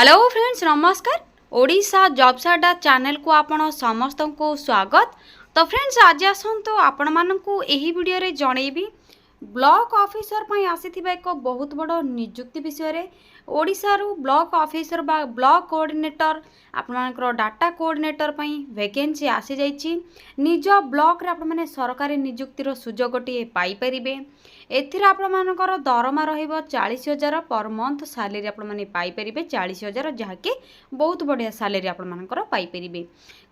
Hello friends नमस्कार। Odisha jobs अड्डा channel को आपण समस्त को स्वागत। तो फ्रेंड्स आज आसतु आपण मानकु एही वीडियो रे जणेबी ब्लॉक ऑफिसर पई आसीथिबा एक बहुत बड़ नियुक्ति विषय रे। ओडिशा रु ब्लॉक ऑफिसर बा ब्लॉक कोऑर्डिनेटर आपण मानकर डाटा कोऑर्डिनेटर पई वैकेंसी आसी जाईची। निज ब्लॉक रे आपण माने सरकारी नियुक्ति रो सुजोगटी पाई परिबे। एथिरे आपण मानकर दरमा रहिबो 40,000 पर मंथ सैलरी आपण माने पाई परिबे 40,000 जहाँकि बहुत बढ़िया सैलरी आपण मानकर पाई परिबे।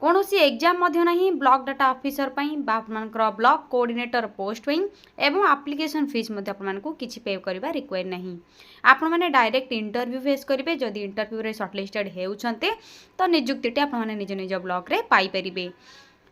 कोनोसी एग्जाम मध्य नहीं ब्लॉक डाटा ऑफिसर पई बा आपण मानकर ब्लॉक कोऑर्डिनेटर पोस्ट पई एवं एप्लिकेशन फीस मध्य आपण मानकु किछि पे करबा रिक्वायर नहीं। आपण माने डायरेक्ट इंटरव्यू फेस करिवे। जदि इंटरव्यू रे शॉर्टलिस्टेड हेउछन्ते तो नियुक्तिटी आपण माने निज निज ब्लॉक रे पाई परिबे।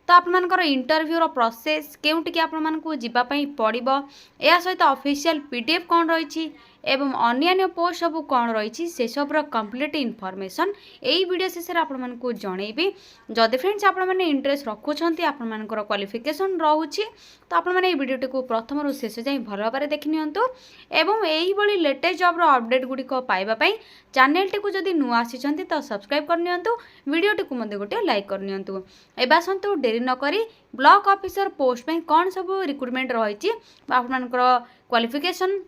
तो आपनकर इंटरव्यू रो प्रोसेस केउटी कि आपण मानकु जिबा पई पड़िबो या सहित ऑफिशियल पीडीएफ कोन रहिछि एवं अन्य पोस्ट सब कौन रही से सब कंप्लीट इनफॉरमेशन यही वीडियो शेष में आपण मानकु जणेबी। जदि फ्रेंड्स आपण माने इंटरेस्ट रखुछंती आपण मानकर क्वालिफिकेशन रहउछि तो आपण माने वीडियो को प्रथम रु शेष जाई भल भाबरे देखि नियंतु एवं एही बळी लेटेस्ट जॉब रो अपडेट गुडी को पाइबा पई चैनल टी को जदि नु आसीछंती तो सब्सक्राइब कर नियंतु। वीडियो टी को मध्ये गोटे लाइक कर नियंतु। एबा संतु देरी न करी ब्लॉक ऑफिसर पोस्ट में कौन सब रिक्रूटमेंट रही आपण मानकर क्वालिफिकेशन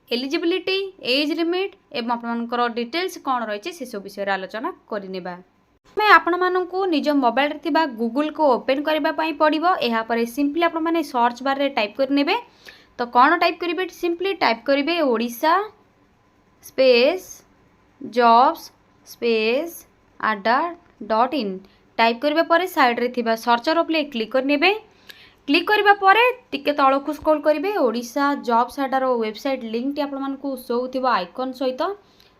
एलिजिबिलिटी एज लिमिट एवं आपनकर डिटेल्स कौन रही से सब विषय आलोचना करनेबा। मैं आपण मानकु निज मोबाइल रे थिबा गूगल को ओपन करबा पई पड़िबो। एहा पर सिंपली आपण माने सर्च बार रे टाइप करनेबे। तो कौन टाइप करिवे सिंपली टाइप करिवे Odisha space jobs space adda.in type करबा पर साइड रे थिबा सर्चर उपले क्लिक करनेबे। क्लिक करबा परे टिके तळकु स्क्रॉल करिवे ओडिशा जॉब्स अड्डा रो वेबसाइट लिंक टी आपण मानकु शो थिबा आइकन सहित।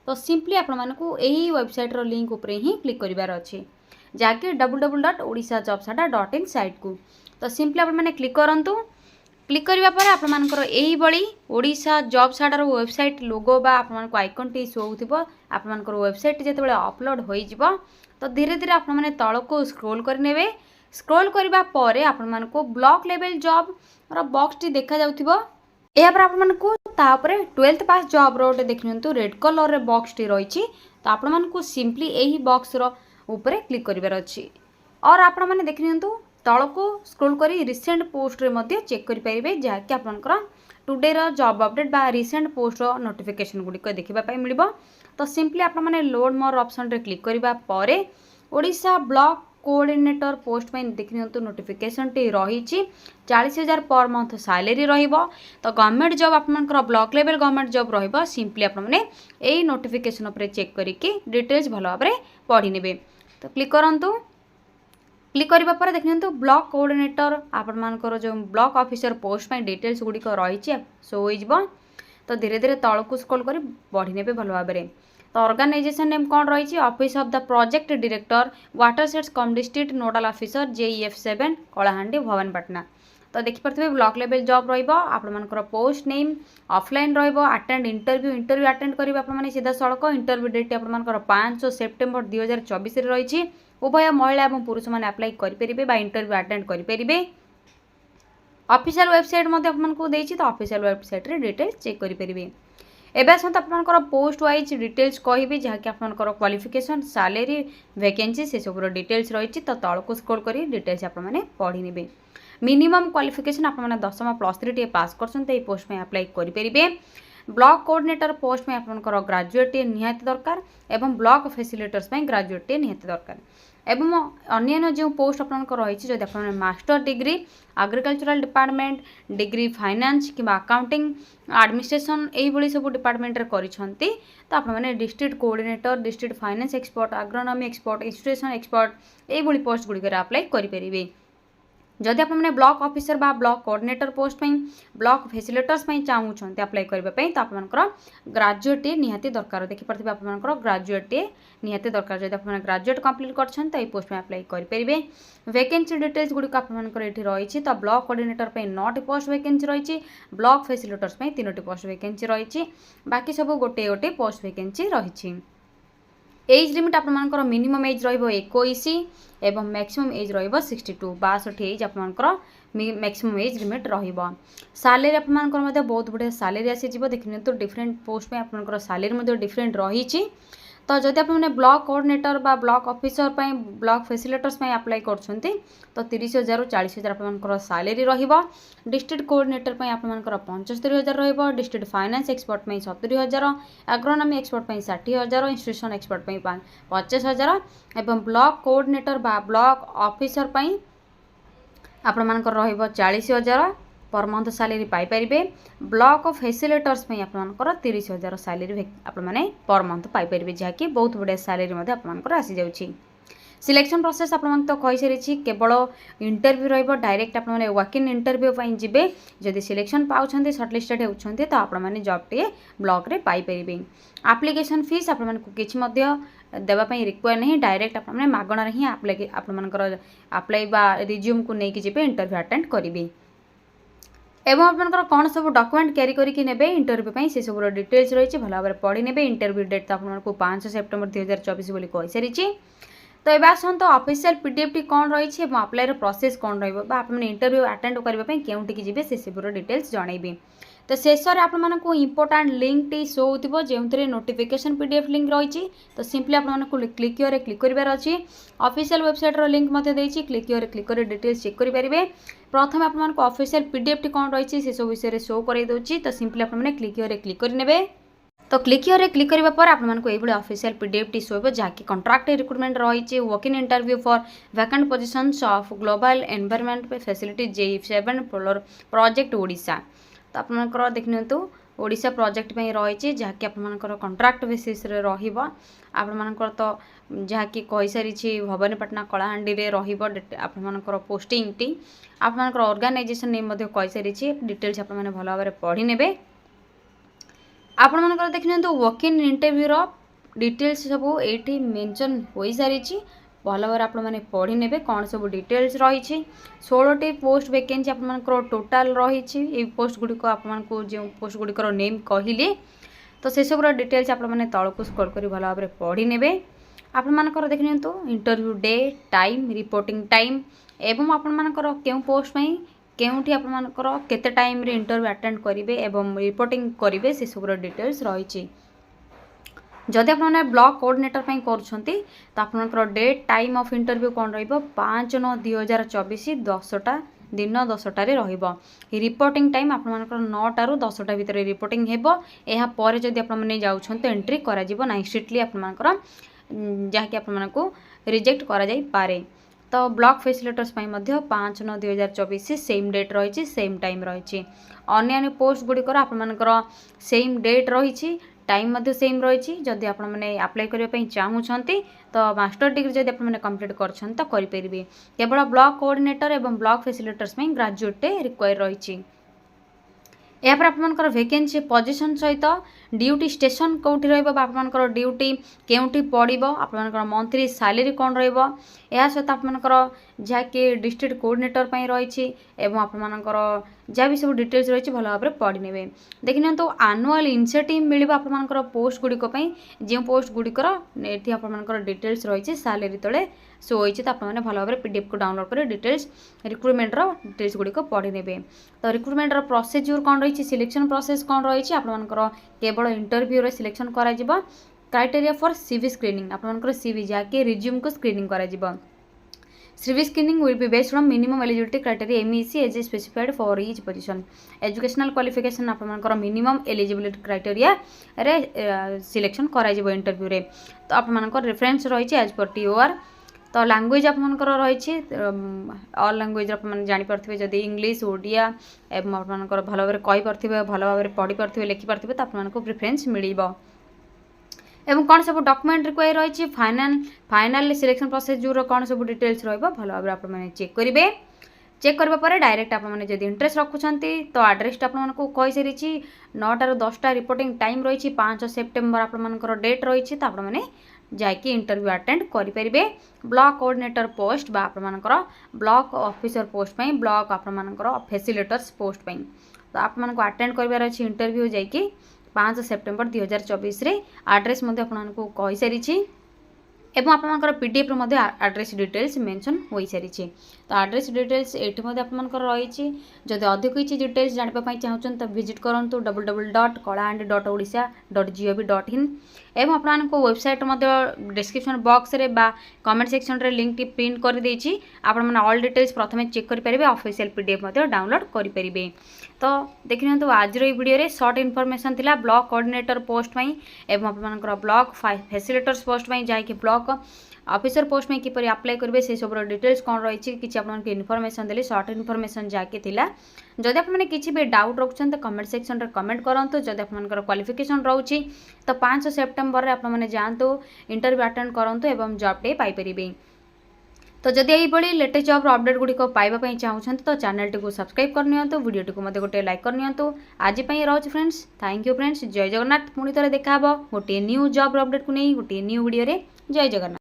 तो सिंपली आपण मानकु एही वेबसाइट रो लिंक ऊपर ही क्लिक करिवार अछि जाके www.odisajobsadda.in साइट को। तो सिंपली आपण माने क्लिक करंतु। क्लिक करबा परे आपण मानकर एही बळी ओडिशा जॉब्स अड्डा रो वेबसाइट लोगो बा आपण मानकु आइकन टी शो थिबो। आपण मानकर वेबसाइट जेते बेले अपलोड होई जिवो तो धीरे धीरे आपण माने तळकु स्क्रॉल करनेबे। स्क्रॉल करबा परे आपण मानको ब्लॉक लेवल जॉब रो बॉक्स टी देखा जाउथिबो। एहा पर आपण मानको ता ऊपर 12th पास जॉब रोटे देखनियंतु रेड कलर रे बॉक्स टी रहिछि। तो आपण मानको सिंपली एही बॉक्स रो ऊपर क्लिक करिवार अछि और आपण माने देखनियंतु तळको स्क्रॉल करी रिसेंट पोस्ट रे मध्ये चेक करि परिबे जाकि आपनकर टुडे रो जॉब अपडेट बा रिसेंट पोस्ट रो नोटिफिकेशन गुडी को देखिबा पई मिलिबो। तो सिंपली आपण माने लोड मोर ऑप्शन रे क्लिक करिबा परे ओडिशा ब्लॉक कोऑर्डिनेटर पोस्ट में देखनियंतु नोटिफिकेशन टी रही 40,000 पर मंथ सैलरी रहिबो। तो गवर्नमेंट जॉब आपनकर ब्लॉक लेवल गवर्नमेंट जॉब रहिबो। सिंपली आपण माने एई नोटिफिकेशन ऊपर चेक करिके डिटेल्स भलो भाबरे पढि नेबे। तो क्लिक करंतु। क्लिक करबा पर देखनियंतु ब्लॉक कोऑर्डिनेटर आपण मानकर जो ब्लॉक ऑफिसर पोस्ट में डिटेल्स गुडी को रही शो होई जिवो। तो धीरे धीरे तळकु स्क्रॉल करी बढ़ी नेबे भलो भाबरे। तो ऑर्गेनाइजेशन नेम कौन रही office of the project director watersheds cum district nodal officer JEF7 Kalahandi Bhawanipatna. तो देखिपे ब्लॉक लेवल जॉब रहिबो। आपण मानकर पोस्ट नेम ऑफलाइन रहिबो। अटेंड इंटरव्यू अटेंड करिबा आपण माने सीधा सड़क। इंटरव्यू डेट आपण मानकर 5 सेप्टेम्बर 2024 रे रही। उभय महिला एवं पुरुष माने अप्लाई करि परिबे बा इंटरव्यू अटेंड करि परिबे। ऑफिशियल वेबसाइट मध्ये आपण मानकु देछि। तो ऑफिशियल वेबसाइट रे डिटेल्स चेक करि परिबे। एबे सत आपनकर पोस्ट वाइज डिटेल्स कहिबे जहाँकि आपनकर क्वालिफिकेशन सैलरी वैकेंसी से सब डिटेल्स रही। तो तळको स्क्रॉल करी डिटेल्स आपण माने पढि नेबे। मिनिमम क्वालिफिकेशन आपण माने 10th +3 टी पास करछन्ते ए पोस्ट में अप्लाई करि परिबे। ब्लॉक कोऑर्डिनेटर पोस्ट में आपनकर ग्रेजुएट निहाती दरकार एवं ब्लॉक फैसिलिटेटर्स में ग्रेजुएट निहाती दरकार एवं अन्य जो पोस्ट आपनकर रही जदि आप master degree agricultural department degree finance कि अकाउंटिंग एडमिनिस्ट्रेशन यही सब डिपार्टमेंट रे करिसंती। तो आप माने district coordinator district finance expert agronomy expert institution expert यही पोस्ट गुडी अप्लाई करि परिबे। जदि आप ब्लॉक ऑफिसर बा ब्लॉक कोऑर्डिनेटर पोस्ट में ब्लॉक फैसिलिटेटर्स में चाहूँगी अप्लाई करने तो आपंकर ग्रेजुएट निहाती दरकार। देखिपे आपंकर ग्रेजुएट निहाती दरकार। जब आप ग्रेजुएट कंप्लीट कर पोस्ट में अप्लाई करेंगे। वैकेंसी डिटेल्स गुड़िक आपंकर ये रही। तो ब्लॉक कोऑर्डिनेटर 9टी पोस्ट वैकेंसी रही। ब्लॉक फैसिलिटेटर्स 3टी पोस्ट वैकेंसी रही। बाकी सब गोटे गोटे पोस्ट वैकेंसी रही। एज लिमिट आपंकर मिनिमम एज रो21 एवं मैक्सिमम एज रो 62 62 एज आपंकर मैक्सिमम एज लिमिट रहिबो। सैलरी आपंकर बहुत बढ़िया सैलरी आसी देखिए। तो डिफरेंट पोस्ट में आपंकर सैलरी डिफरेंट रही। तो जदि आप ब्लॉक कोऑर्डिनेटर बा ब्लॉक ऑफिसर पई ब्लॉक फैसिलिटेटर्स पई अप्लाई करछंती तो 30,000 ରୁ 40,000 आपनकर सैलरी रहिबो। डिस्ट्रिक्ट कोऑर्डिनेटर पई आपनकर 75,000 रहिबो। डिस्ट्रिक्ट फाइनेंस एक्सपर्ट पई 70,000, एग्रोनॉमी एक्सपर्ट पई 60,000, इंस्टीट्यूशन एक्सपर्ट पई 50,000 एवं ब्लॉक कोऑर्डिनेटर बा ब्लॉक ऑफिसर पई आपनकर रहिबो 40,000 पर मंथ सैलरी पाई परिबे। ब्लॉक ऑफ फैसिलिटेटर्स पे आपनकर 30,000 सैलरी आपण माने पर मंथ पाई परिबे, जहा कि बहुत बढ़िया सैलरी मध्ये आपनकर आसी जाउची। सिलेक्शन प्रोसेस आपण तो कहि सरिछि, केवल इंटरव्यू रहइबो। डायरेक्ट आपण माने वॉक इन इंटरव्यू पई जिबे। जदि सिलेक्शन पाउछन्ते शॉर्टलिस्टेड होउछन्ते तो आपण माने जॉब टे ब्लॉक रे पाई परिबे। एप्लिकेशन फीस आपण माने किछि मध्ये देवा पई रिक्वायर नहीं। डायरेक्ट आपण माने मागणा रे ही आपण मानकर अप्लाई बा रिज्यूम को नेकी जिबे, इंटरव्यू अटेंड करिबे। एवं आपनकर कौन सब डॉक्यूमेंट कैरी करके नेबे इंटरव्यू पई से सब डिटेल्स रही भल भाव पढ़ी नेबे। इंटरव्यू डेट तो आपको 5 सेप्टेम्बर 2024 बोली कहि सारिछि। तो एबे आसंतो ऑफिशियल पीडीएफ टी कोन रही एवं अप्लाई रो प्रोसेस कोन रहइबो बा आपन इंटरव्यू अटेंड करबा पई केउंटी की जिबे से सब डिटेल्स जणाइबे। तो शेष में आपको इंपोर्टाट लिंक टी शो होतिबो जेउतरे नोटिफिकेशन पीडीएफ लिंक रही। तो सिंपली आपको क्लिक करार अच्छी। ऑफिशियल वेबसाइट रो लिंक मते देछि, क्लिक कर डिटेल्स चेक करि परिबे। प्रथम आपको ऑफिशियल पीडीएफ टी कोन रही से सब विषय शो कर दउछि। तो सिंपली आपने क्लिक कर नेबे। तो क्लिक करने पर आपको ये ऑफिशियल पीडीएफ टी शो जहाँकि कॉन्ट्रैक्ट रिक्रूटमेंट रही। Work in interview for vacant positions of global environment facility J7 project Odisha. तो आपंकर देखिए ओडिशा प्रोजेक्ट रही जहाँकि आपंकर कॉन्ट्रैक्ट बेसिस आपंकर तो जहाँकि कही सारी भवानीपाटना कलाहांडी रे आपंकर पोस्टिंग टी आपंकर ऑर्गेनाइजेशन नेम कही सारी डिटेल्स आप भल भाव पढ़ी नेबे। आपण मानकर देखिए work in interview row details सब ये मेंशन हो सारी भल भाव आप पढ़ी नेबे कौन सब डिटेल्स रही। 16टी पोस्ट वैकेंसी आपंकर टोटाल रही। पोस्ट गुड़िक आपको जो पोस्ट गुड़िकर नेम कहली तो से सब डिटेल्स आप तलक स्क्रॉल कर भल भाव पढ़ी नेबे। आपंकर देखिए interview day time reporting time एवं आपंकर क्यों पोस्ट में केउठी आपंकर केते टाइम रे इंटरव्यू अटेंड करेंगे एवं रिपोर्टिंग करेंगे से सब डिटेल्स रही। जदि आप ब्लॉक कोऑर्डिनेटर पे करछंती तो आपनकर डेट टाइम ऑफ इंटरव्यू कौन रहिबो 5/9/2024 10टा दिन 10टा रे रहिबो। रिपोर्टिंग टाइम आपनकर 9टा ରୁ 10टा भितर रिपोर्टिंग हेबो। एहा परे जदि आप माने जाउछंते एंट्री करा जिवो नाही स्ट्रिक्टली आपनकर जहाँकि आपको रिजेक्ट करा जाई पारे। तो ब्लॉक फैसिलिटेटर्स 5/9/2024 सेम डेट रही सेम टाइम रही। अन्य पोस्ट गुड़िकर आपंकर सेम डेट रही टाइम सेम रही। जदि आप अप्लाई करने चाहूँगी तो मास्टर डिग्री जदि आप कंप्लीट कर तो करेंगे। केवल ब्लॉक कोऑर्डिनेटर एवं ब्लॉक फैसिलिटेटर्स ग्रेजुएट रिक्वायर रही। यापर आपंकर वैकेंसी पोजिशन सहित ड्यूटी स्टेशन कौटी रपर ड्यूटी केउटी पड़ो आपंकर मंथली सैलरी कौन रहित आपंकर जहाँकि डिस्ट्रिक्ट कोऑर्डिनेटर रही आपंकर जहाँ भी सब डिटेल्स रही भल भाव पढ़ी नेबे। देखिए तो एनुअल इनसेंटिव मिल आपंकर पोस्ट गुड़िक जो पोस्ट गुड़िकर ये आपंकर डिटेल्स रही सैलरी तले शो होती। तो आपने भल भाव पीडीएफ को डाउनलोड कर डिटेल्स रिक्रूटमेंट डिटेल्स गुड़िक पढ़ी नेबे। तो रिक्रूटमेंट प्रोसीजर कौन रही सिलेक्शन प्रोसेस कौन रही आपंकर केवल इंटरव्यू रे सिलेक्शन करा जिवो। क्राइटेरिया फॉर सीवी स्क्रीनिंग आपंकर सीवी जहाँकि रिज्यूम को स्क्रीनिंग करा जिवो। CV screening will be based on minimum eligibility criteria MEC as specified for each position. Educational qualification आपनकर minimum eligibility criteria रे सिलेक्शन करा जिवो इंटरव्यू रे। तो आपनकर रेफरेंस रही एज पर TOR। तो लैंग्वेज आपनकर रही ऑल लैंग्वेज आप जानी पारथिबे जदि इंग्लिश ओडिया एवं आपनकर भल भाव कहि पारथिबे भल भाव पढ़ी पारथिबे लिखि पारथिबे तो आपनकर प्रेफरेंस मिलिबो। एवं कौन सब डॉक्यूमेंट रिक्वायर रही फाइनल सिलेक्शन प्रोसीजर कौन सब डिटेल्स रहिबो भल भाव आप चेक करेंगे। चेक करबा परे डायरेक्ट आपने जब इंटरेस्ट रखुंती तो एड्रेस आपको कही सारी 9टा ରୁ 10टा रिपोर्टिंग टाइम रही 5 सेप्टेम्बर आपंकर डेट रही। तो आपने जाकि इंटरव्यू अटेंड करेंगे। ब्लॉक कोऑर्डिनेटर पोस्ट बा आपंकर ब्लॉक ऑफिसर पोस्ट पे ब्लॉक आपंकर फैसिलिटेटर्स पोस्ट पे तो आपको अटेंड करार अच्छी इंटरव्यू जाकि 5 सेप्टेम्बर 2024 रे एड्रेस आपको कही सारी एवं आपंकर पीडीएफ एड्रेस डिटेल्स मेंशन हो सारी। तो एड्रेस डिटेल्स ये आपंकर रही। जदि अधिक किसी डिटेल्स जानापी चाहूँ तो विजिट करूँ www.kalahandii.odisha.gov.in। एवं आपको वेबसाइट डिस्क्रिप्शन बॉक्स रे बा कमेंट सेक्शन रे लिंक टी प्रिंट कर देछि आपण माने ऑल डिटेल्स प्रथमे चेक करि परिबे ऑफिशियल पीडीएफ डाउनलोड करि परिबे। तो देखि नियंतु आज रो वीडियो रे शॉर्ट इन्फॉर्मेशन थिला ब्लॉक कोऑर्डिनेटर पोस्ट पई एवं आपनकर ब्लॉक फैसिलिटेटर्स पोस्ट पई जाय कि ब्लॉक ऑफिसर पोस्ट में किपरि अप्लाई करेंगे से सब डिटेल्स कौन रही कि आपको इनफॉरमेशन देली शॉर्ट इन्फॉरमेशन जाके थिला। जदि आपने किसी भी डाउट रखुछन तो कमेंट सेक्शन रे कमेंट करंतु। जदि आपनकर क्वालिफिकेशन रहउछि तो 5 सेप्टेम्बर रे आपन माने जानतु इंटरव्यू अटेंड करंतु एवं जॉब डे पाई परिबे। तो जदि यही बड़ी लेटेस्ट जॉब अपडेट गुड़िक पाइबा चाहूँगी तो चैनल टी सब्सक्राइब करनी वीडियो टी मत गोटे लाइक करनी। आज रोचे फ्रेंड्स, थैंक यू फ्रेंड्स, जय जगन्नाथ। पुणी थे देखा गोटे न्यू जॉब अपडेट को नहीं गोटे न्यू वीडियो रे। जय जगन्नाथ।